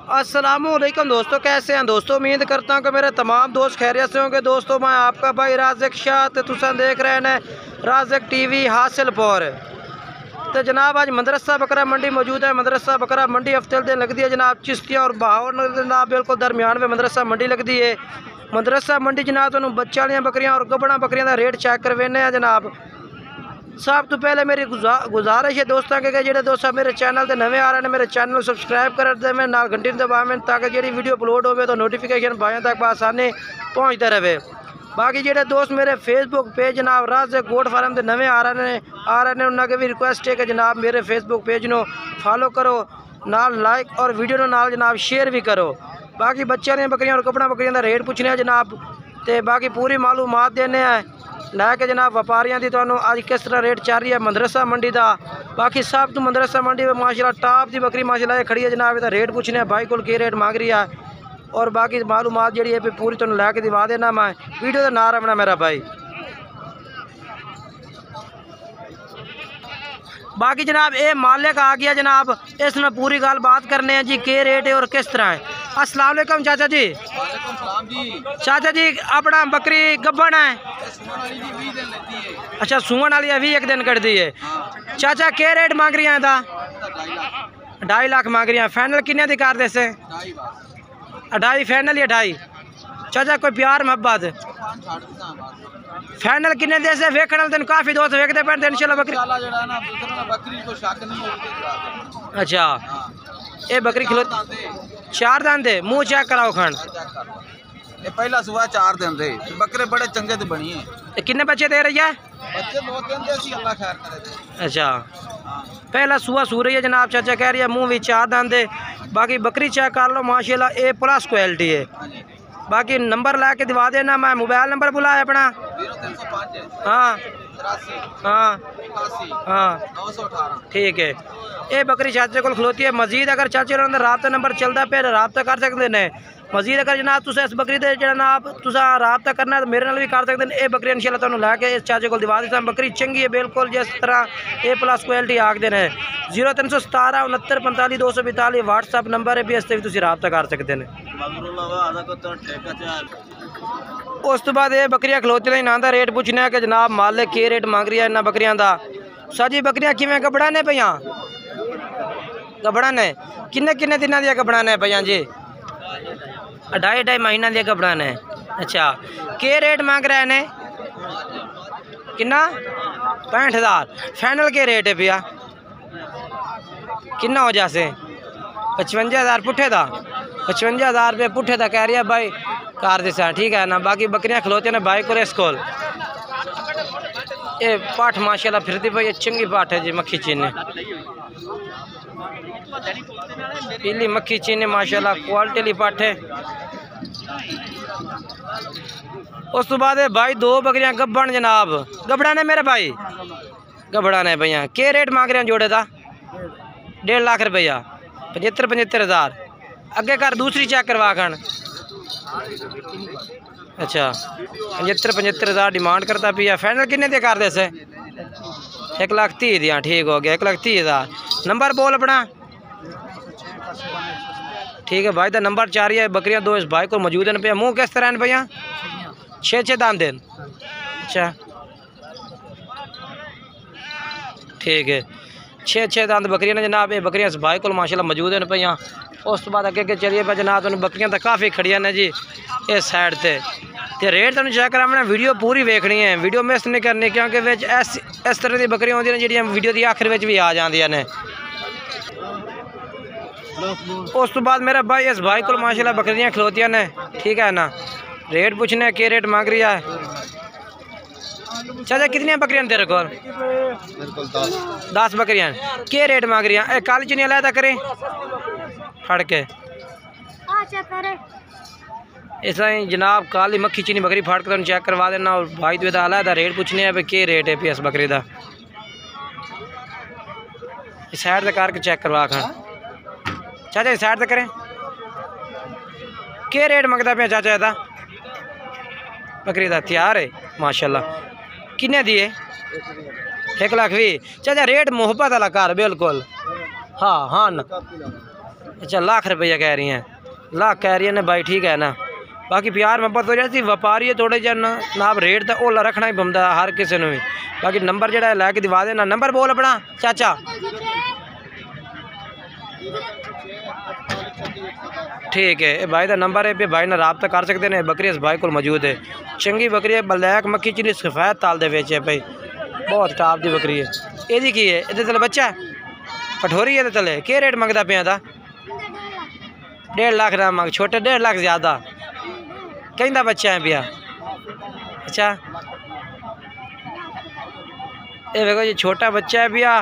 अस्सलामुअलैकुम दोस्तों, कैसे हैं दोस्तों। उम्मीद करता हूँ कि मेरे तमाम दोस्त खैरियत से होंगे। दोस्तों मैं आपका भाई राज़िक शाह, तुम देख रहे हैं राज़िक टीवी हासिलपुर। तो जनाब आज मदरसा बकरा मंडी मौजूद है। मदरसा बकरा मंडी हफ्ते दिन लगती है जनाब चिश्तिया और बहावर जनाब बिल्कुल दरमियान में मदरसा मंडी लगती है। मदरसा मंडी जनाब तुम बच्चा वाली बकरियाँ और गबड़ा बकरियाँ का रेट चेक करवाने हैं जनाब। सब तो पहले मेरी गुजारिश है दोस्तों के जो दोस्त मेरे चैनल से नवे आ रहे हैं मेरे चैनल सबसक्राइब कर देवें, नाल घंटी दबावें ताकि जी वीडियो अपलोड हो तो नोटिफिकेशन भाइयों तक आसानी पहुँचते रहे। बाकी जो दोस्त मेरे फेसबुक पेज जनाब राज़िक गोट फार्म से नवे आ रहे हैं उन्होंने भी रिक्वेस्ट है कि जनाब मेरे फेसबुक पेज को फॉलो करो, नाल लाइक और वीडियो नाल जनाब शेयर भी करो। बाकी बच्चों दी बकरियां और कपड़ा बकरियां का रेट पूछने जनाब, तो बाकी पूरी मालूमात देने हैं लैके जनाब व्यापारियों की। तो अज किस तरह रेट चल रही है मदरसा मंडी का। बाकी सब तो मदरसा मंडी में माशाल्लाह टॉप की बकरी माशाल्लाह खड़ी है जनाब। इसका रेट पूछने भाई को रेट मांग रही है और बाकी मालूमात जी है पूरी तुम लैके दिवा देना। मैं वीडियो का ना रखना मेरा भाई। बाकी जनाब ये मालिक आ गया जनाब, इसमें पूरी गल बात करने हैं जी के रेट है और किस तरह है। अस्सलाम वालेकुम चाचा जी। चाचा जी अपना बकरी गब्बन है, अच्छा सूवन वाली अभी एक दिन कट दी है। चाचा के रेट मांग रही है? 2.5 लाख मांग रही है। फाइनल किन्ने दी कर दे से? 2.5 फाइनल या 2.5? चाचा कोई प्यार मोहब्बत फाइनल किन्ने दे से? वेखने दिन काफ़ी दोस्त वेखते पे इंशाल्लाह बकरी। अच्छा ये बकरी खिलो 4 दिन दे मुँह चेक कराओ खान। ये पहला सुबह 4 दिन दे बकरे बड़े चंगे तो बनी है। किन्ने बच्चे दे रही है? बच्चे 2-3 दे सी अल्लाह खैर करे। अच्छा पहला सुबह सू रही है जनाब, चाचा कह रही है मुँह भी 4 दिन दे। बाकी बकरी चेक कर लो माशाल्लाह ए प्लस क्वालिटी है। बाकी नंबर ला के दिवा देना, मैं मोबाइल नंबर बुलाया अपना। 0305 हाँ 83 हाँ 81 हाँ 918 ठीक है। ये बकरी चाचे को खलोती है। मजीद अगर चाचे रबता नंबर चलता पे रबता कर सकते हैं। मजीद अगर जनाब तुम इस बकरी से जनाब तुसा रबता करना है तो मेरे नाल भी कर सकते हैं। ये बकरी इंशाल्लाह तुहानू लैके इस चाचे को दिवा देता। बकरी चंगी है बिल्कुल जिस तरह ए प्लस क्वालिटी आखते हैं। 0317 69 45 242 व्हाट्सअप नंबर है भी इस भी तुम रबता कर सकते हैं। उस तो बाद ये बकरियां खलोती ने इन्हों का रेट पूछना है कि जनाब मालिक के रेट मांग रही है इन्होंने बकरियां का। साजी बकरियां किमें गबड़ा ने पईयां? गबड़ा ने किन्ने किन्ने दिनों दी गबड़ा ने पईयां जी? 2.5 महीना दी गबड़ा ने। अच्छा के रेट मांग रहे ने? किन्ना? 65,000 फाइनल के रेट है भैया? किन्ना हो जासे? 55,000 पुठे का? 55,000 रुपये पुठे का कह रही है भाई कार दिशा ठीक है ना। बाकी बकरियां खलोती ने भाई को रेस्कोल। ये पाठ माशाल्लाह फिरती भाई चंगी पाठ है जी। मक्खी चीने पीली मक्खी चीने माशाल्लाह क्वालिटी ली पाठ है। उस तो बाद भाई 2 बकरियां गब्बन जनाब। गबड़ा ने मेरे भाई गबड़ा ने भैया के रेट मांग रहे हैं जोड़े का? 1.5 लाख रुपया 75,000 अगे कर दूसरी चेक करवा खान। अच्छा 75,000 डिमांड करता पिया। फाइनल किन्ने दे कर दे से? 1,30,000 दियाँ ठीक हो गया। 1,30,000 नंबर बोल अपना। ठीक है भाई तो नंबर 4 है। बकरियां 2 इस भाई को मौजूद हैं भैया। मुँह किस तरह भैया? 6 दांत दिन। अच्छा ठीक है 6 दांत बकरियां ने जनाब। ये बकरियां इस भाई को माशाल्लाह मौजूद हैं भैया। उस तो बाद अगे चलिए पे जनाब तुम बकरियां तो काफ़ी खड़िया ने जी इस साइड ते रेट तुम चेक करा। वीडियो पूरी वेखनी है, वीडियो मिस नहीं करनी क्योंकि इस तरह की बकरियां होंगी ने जो वीडियो की आखिर में भी आ जांदियां ने। उस तो बाद मेरा भाई इस भाई को माशाल्लाह बकरियां खलोतियां ने ठीक है ना। रेट पूछने के रेट मांग रही है। चाचा कितनी बकरियां तेरे को? 10 बकरियां के रेट मांग रही है? काली चुनी अलहदा करें फड़ के इस जनाब काली मक्खी चीनी बकरी फाड़ कर चेक करवा देना। और भाई तो अलहदा रेट पूछने है भाई के रेट है भी इस बकरी का। इस साइड से करके चेक करवा खा चाचा। इस साइड से करें के रेट मंगता पे चाचा ਇਹਦਾ बकरी का? तैयार है माशाल्लाह। किन्ने दिए? 1,20,000 चाचा रेट मुहब्बत वाला कर बिल्कुल। हाँ हाँ अच्छा, लाख रुपया कह रही हैं, लाख कह रही है ने भाई, ठीक है ना। बाकी प्यार मोहब्बत हो जाती, व्यापारी है थोड़े जन ना रेट तो ओला रखना ही पौंदा हर किसी ने भी। बाकी नंबर जो लैके दिवा देना, नंबर बोल अपना चाचा। ठीक है, भाई का नंबर है, भाई ने रबता कर सकते हैं। बकरी इस भाई को मौजूद है, चंगी बकरी है, ब्लैक मक्खी चिली सफेद ताल दे विच है भाई, बहुत टॉप की बकरी है। ये की है, ये तले बच्चा पठोरी है, तले क्या रेट मंगता पे था? 1.5 लाख ना मंग, छोटे 1.5 लाख ज़्यादा कहता बच्चा है पिया। अच्छा, ये देखो जी छोटा बच्चा है पिया,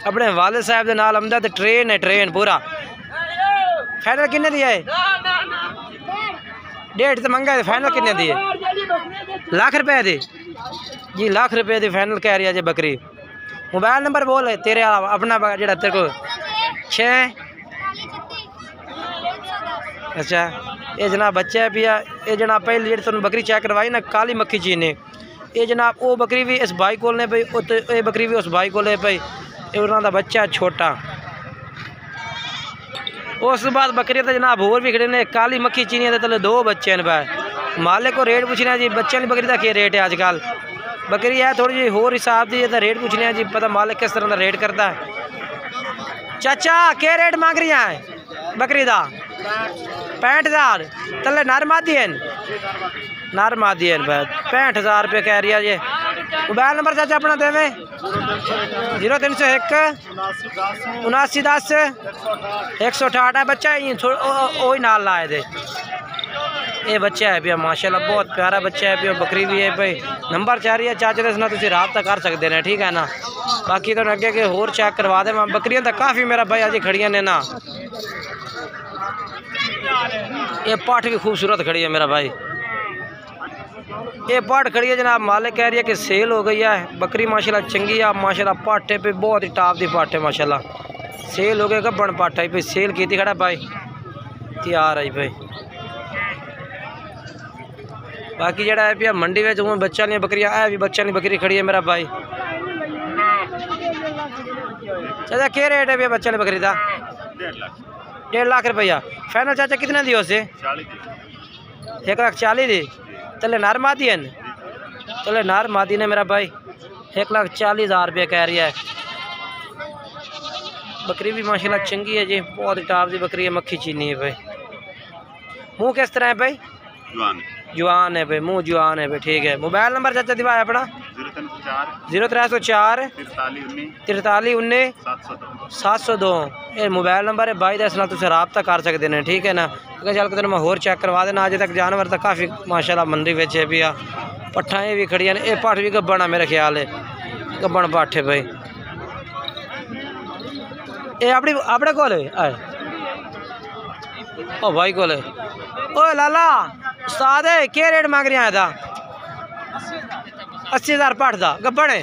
अपने वाले साहब के नाल आमदा, ट्रेन है, ट्रेन पूरा। फाइनल किन्ने दिया है? 1.5 तो मंगा है, फाइनल किन्ने दिए? लाख रुपए दी जी, लाख रुपए दी फाइनल कह रही है जी बकरी। मोबाइल नंबर बोल है तेरे अपना जो तेरे को 6। अच्छा, ये जनाब बच्चा है पिया, ये जनाब पहले जी तुम बकरी चेक करवाई ना, काली मक्खी चीने, ये जनाब वो बकरी भी इस भाई को ने भाई, ये बकरी भी उस भाई को ले भाई, ये उन्होंने बच्चा छोटा। उस बाद बकरी तो जनाब होर भी खड़े ने, काली मक्खी चीनी के तले 2 बच्चे ने भाई। मालिक को रेट पूछना जी, बच्चे की बकरी का क्या रेट है आजकल? बकरी है थोड़ी जी होर हिसाब की, तो रेट पूछने जी, पता मालिक किस तरह का रेट करता है। चाचा क्या रेट मांग रही है बकरी का? 65,000 तले नर मादियन, नर मादियन भाई, 65,000 रुपये कह रही है जी। मोबाइल नंबर चाचा अपना देवे? 0301 7910 168 है। बच्चा ही नाल लाए थे, ये बच्चा है भैया माशाल्लाह, बहुत प्यारा बच्चा है भैया, बकरी भी है भाई। नंबर चाह रही है चाचे दे, तुम रबता कर सकते हैं, ठीक है ना। बाकी तो अगे के होर चेक करवा दे, बकरियां तो काफ़ी मेरा भाई अज खड़िया ने ना। ये पाठ भी खूबसूरत खड़ी है मेरा भाई, ये पाठ खड़ी है जनाब। मालिक कह रही है कि सेल हो गई है बकरी, माशाल्लाह चंगी है माशाल्लाह, पाठे पे बहुत ही टॉप की पाठ है माशाल्लाह, सेल हो गए गब्बन पाठ है भाई, सेल की खड़ा भाई, तैयार है भाई। बाकी जरा है भैया मंडी में जो बच्चा नहीं बकरियाँ है भी, बच्चा नहीं बकरी खड़ी है मेरा भाई। चाचा क्या रेट है भैया बच्चा नहीं बकरी का? 1.5 लाख रुपया फाइनल। चाचा कितने दी उसे? 1,40,000 दी। तले नार मादियन, तले नार मादी ने मेरा भाई, 1,40,000 रुपये कह रही है। बकरी भी माशाल्लाह चंगी है जी, बहुत ही टॉप की बकरी है, मक्खी चीनी है भाई। मुँह किस तरह है भाई? जवान है भाई, मुँह जवान है भाई, ठीक है। मोबाइल नंबर चाचा दिवाया अपना? 0304 43 19 702 ये मोबाइल नंबर है भाई, दस ना तुम रबता कर सकते हैं, ठीक है ना। अगर चल के मैं होर चेक करवा देना। अजे तक जानवर तो काफ़ी माशाल्लाह मंडी में है भी आ, पट्ठा भी खड़िया ने, ये पट्ठ भी गब्बन है मेरे ख्याल है, गब्बन पट्ठ है भाई। ये अपनी अपने को ओ भाई को ओ लाला उस्ताद है क्या रेट मांग रहे हैं? 80,000 पाठ का गब्बन है।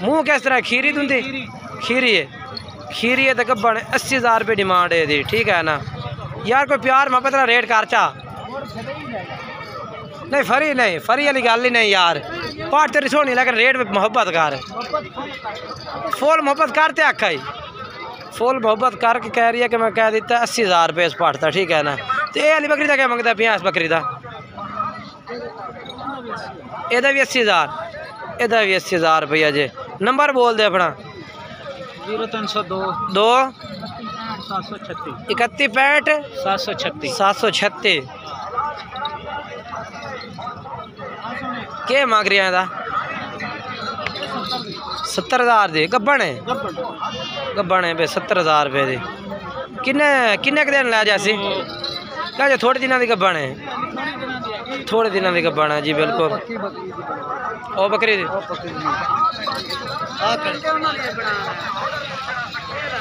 मुँह किस तरह? खीरी दूंदी खीरी है, खीरी है तो गब्बन है। 80,000 रुपये डिमांड है दी, ठीक है ना यार। कोई प्यार मोहब्बत का रेट कर चा नहीं, फरी नहीं, फरी वाली गल ही नहीं यार। पाठ तेरी सोनी लेकिन रेट में मोहब्बत कर, फुल मोहब्बत करते आखा ही, फुल मोहब्बत करके कह रही है कि मैं कह देता 80,000 रुपये इस पाठ का, ठीक है ना। तो ये वाली बकरी का क्या मंगता पिया? इस बकरी का एदा भी 80,000, एदा भी 80,000 रुपया जी। नंबर बोल दे अपना? 0302 2 736 31 65 736। क्या मांग रही है? 70,000 दी गब्बन है, गब्बन है भाई 70,000 रुपये दी। किन्ने दिन लै जासी? क्या थोड़े दिनों की गब्बन है, थोड़े दिनों की गब्बन है जी बिल्कुल। ओ बकरी दी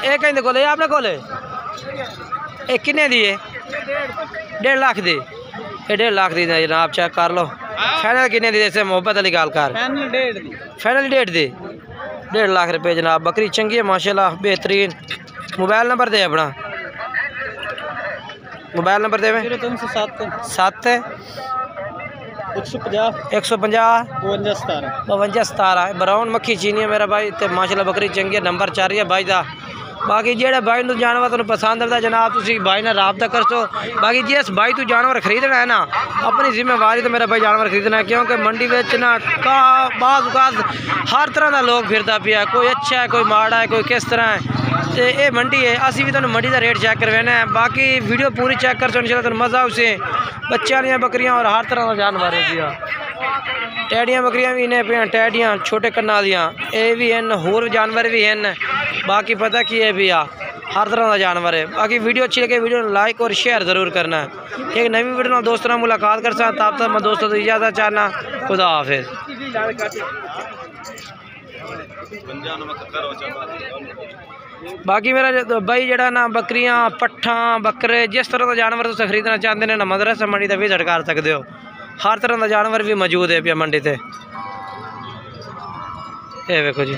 एक कहीं को अपने को किन्ने दी है? 1.5 लाख दी, ये 1.5 लाख दी जनाब, चेक कर लो। फाइनल किन्ने दी? जैसे मोहब्बत वाली गाल कर, फाइनल 1.5 दी, 1.5 लाख रुपये जनाब। बकरी चंगी है माशाल्लाह, बेहतरीन। मोबाइल नंबर दे अपना? मोबाइल नंबर दे? 7 150 52 17 ब्राउन मक्खी चीनी है मेरा भाई, तो माशाल्लाह बकरी चंगी है। नंबर 4 है भाई का, बाकी जेड़े भाई नूं जानवर तुहानूं पसंद आंदा जनाब तुसीं भाई नाल राबता कर सो। बाकी जिस भाई तू जानवर खरीदना है ना अपनी जिम्मेवारी तो मेरा भाई जानवर खरीदना है, क्योंकि मंडी में ना बाज़ औक़ात हर तरह का लोग फिरदा पिया, कोई अच्छा है कोई माड़ा है कोई किस तरह है। तो ये मंडी है, असी भी तुहानूं मंडी का रेट चेक करवाना है। बाकी वीडियो पूरी चेक कर सो इंशाल्लाह तुहानूं मज़ा उसे बच्चे वाली बकरियां और हर तरह का जानवर है पिया। टैडियां बकरियां भी इन्हें पे टैडियां छोटे कन्ना दियां ये भी हैं, होर जानवर भी हैं। बाकी पता की है भैया हर तरह का जानवर है। बाकी वीडियो अच्छी लगे वीडियो लाइक और शेयर ज़रूर करना है। एक नवी वीडियो दोस्तों ਨਾਲ मुलाकात कर सकता तब तक मैं दोस्तों तो इजाज़त चाहना। खुदा हाफिज़। बाकी मेरा भाई जड़ा ना बकरियां पट्ठा बकरे जिस तरह का जानवर तुम खरीदना चाहते हैं ना मदरसा मंडी का विजिट कर सकते हो। हर तरह का जानवर भी मौजूद है पिया मंडी से। ये देखो जी